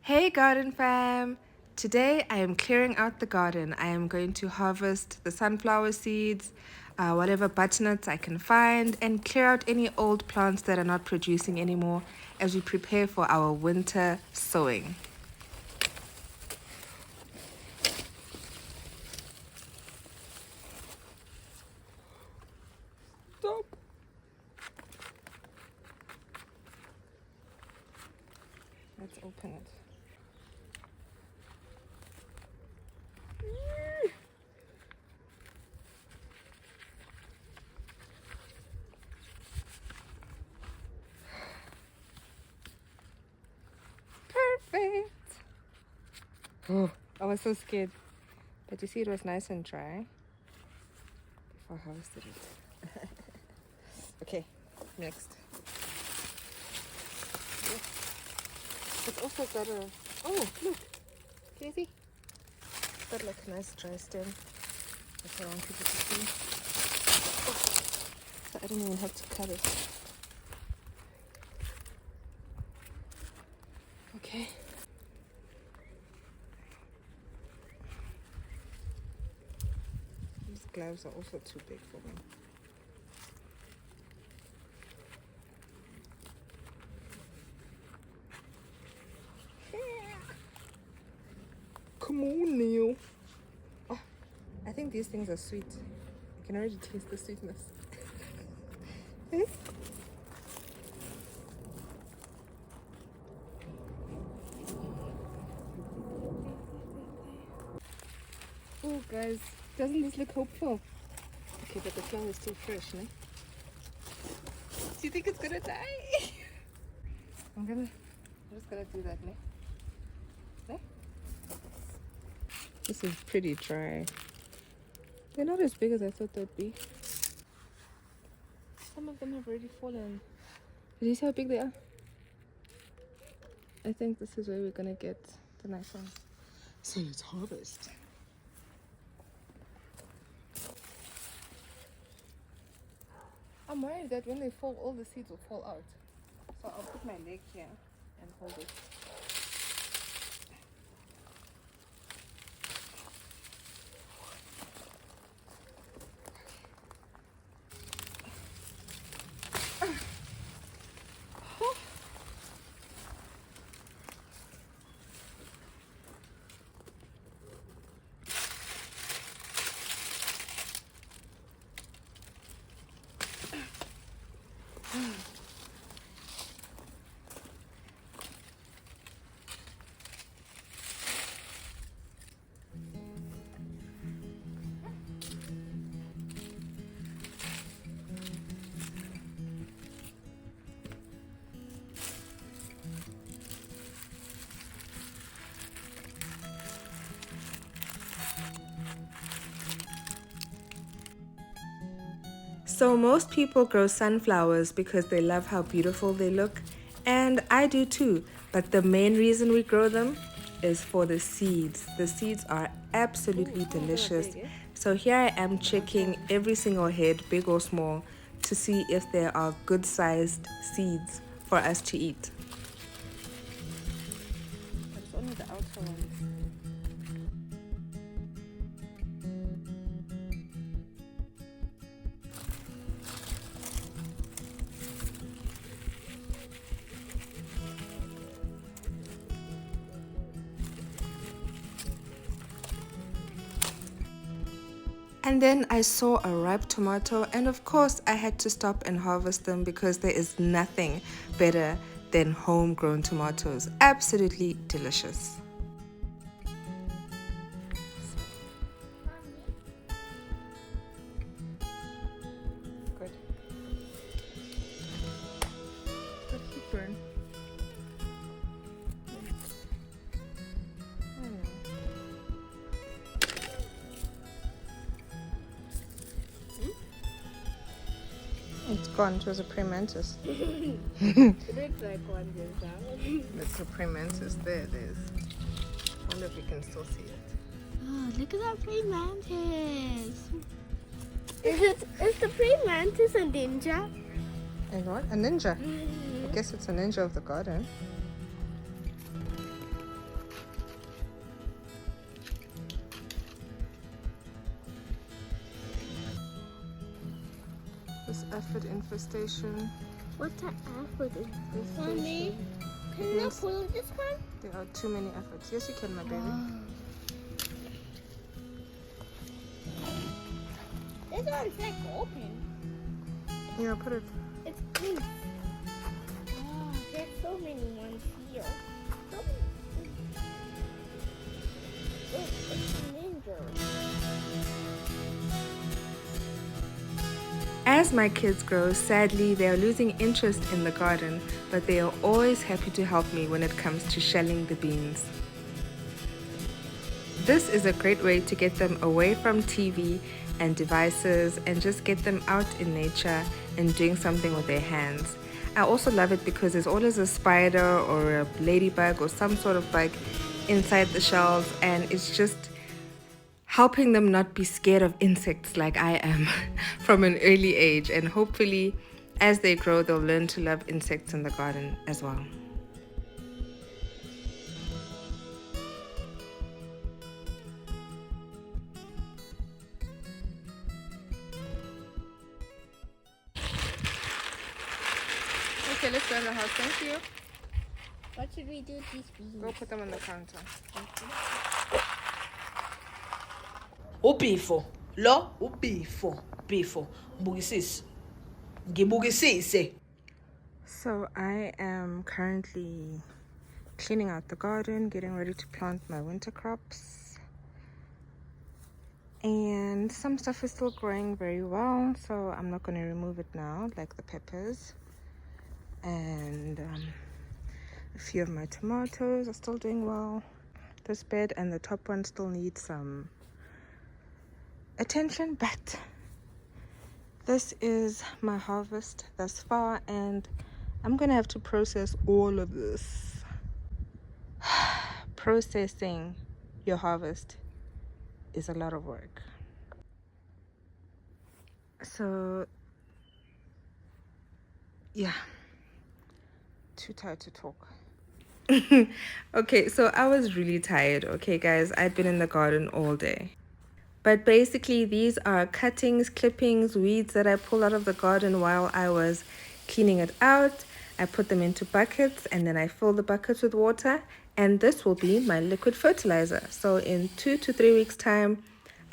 Hey garden fam! Today I am clearing out the garden. I am going to harvest the sunflower seeds, whatever butternuts I can find, and clear out any old plants that are not producing anymore as we prepare for our winter sowing. Stop! Let's open it. Perfect! Oh, I was so scared. But you see, it was nice and dry before I harvested it. Okay, next. It's also got a... Oh, look! Can you see? It's got like a nice dry stem. That's what I want people to see. Oh, so I don't even have to cut it. Okay. These gloves are also too big for me. Come on, Neil. Oh, I think these things are sweet. I can already taste the sweetness. Oh, guys, doesn't this look hopeful? Okay, but the flower is still fresh, no? Do you think it's gonna die? I'm just gonna do that, no? No? This is pretty dry. They're not as big as I thought they'd be. Some of them have already fallen. Did you see how big they are? I think this is where we're gonna get the nice ones. So let's harvest. I'm worried that when they fall, all the seeds will fall out. So I'll put my leg here and hold it. So most people grow sunflowers because they love how beautiful they look, and I do too, but the main reason we grow them is for the seeds. The seeds are absolutely delicious. So here I am checking every single head, big or small, to see if there are good sized seeds for us to eat. It's only the outer ones. And then I saw a ripe tomato, and of course I had to stop and harvest them because there is nothing better than homegrown tomatoes. Absolutely delicious. Good. Good heat burn. It's gone. It was a praying mantis. It looks like one there. It's a praying mantis. There it is. I wonder if you can still see it. Oh, look at that praying mantis. Is the praying mantis a ninja? And what? A ninja. I guess it's a ninja of the garden. this aphid infestation. What's an aphid infestation? Mommy, can It you means pull this one? there are too many aphids. Yes, you can, my baby. This one's like open. Yeah, put it. It's pink. Oh, there's so many ones here. So many. Look, it's a ninja. As my kids grow, sadly, they are losing interest in the garden, but they are always happy to help me when it comes to shelling the beans. This is a great way to get them away from TV and devices and just get them out in nature and doing something with their hands. I also love it because there's always a spider or a ladybug or some sort of bug inside the shells, and it's just helping them not be scared of insects like I am from an early age. And hopefully as they grow, they'll learn to love insects in the garden as well. Okay, let's go in the house. Thank you. What should we do with these beans? Go put them on the counter. Ubhifo lo ubhifo ngibukisise. So I am currently cleaning out the garden, getting ready to plant my winter crops. And some stuff is still growing very well, so I'm not going to remove it now, like the peppers. And a few of my tomatoes are still doing well. This bed and the top one still need some attention, but this is my harvest thus far, and I'm gonna have to process all of this. Processing your harvest is a lot of work. So yeah, too tired to talk. Okay, so I was really tired. Okay guys, I'd been in the garden all day. But basically these are cuttings, clippings, weeds that I pulled out of the garden while I was cleaning it out. I put them into buckets and then I fill the buckets with water, and this will be my liquid fertilizer. So in 2 to 3 weeks time,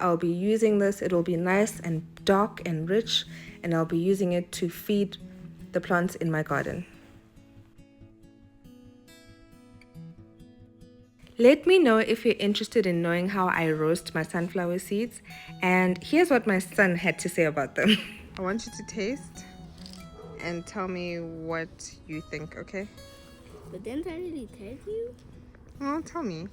I'll be using this. It'll be nice and dark and rich, and I'll be using it to feed the plants in my garden. Let me know if you're interested in knowing how I roast my sunflower seeds, and here's what my son had to say about them. I want you to taste and tell me what you think, okay? But didn't I really tell you? Oh, tell me.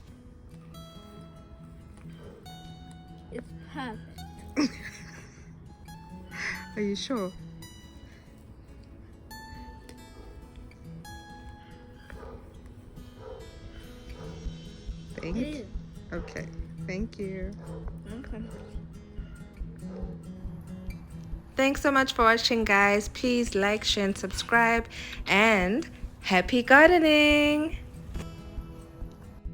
It's perfect. Are you sure? Ew. Okay, thank you. Okay. Thanks so much for watching, guys. Please like, share, and subscribe, and happy gardening!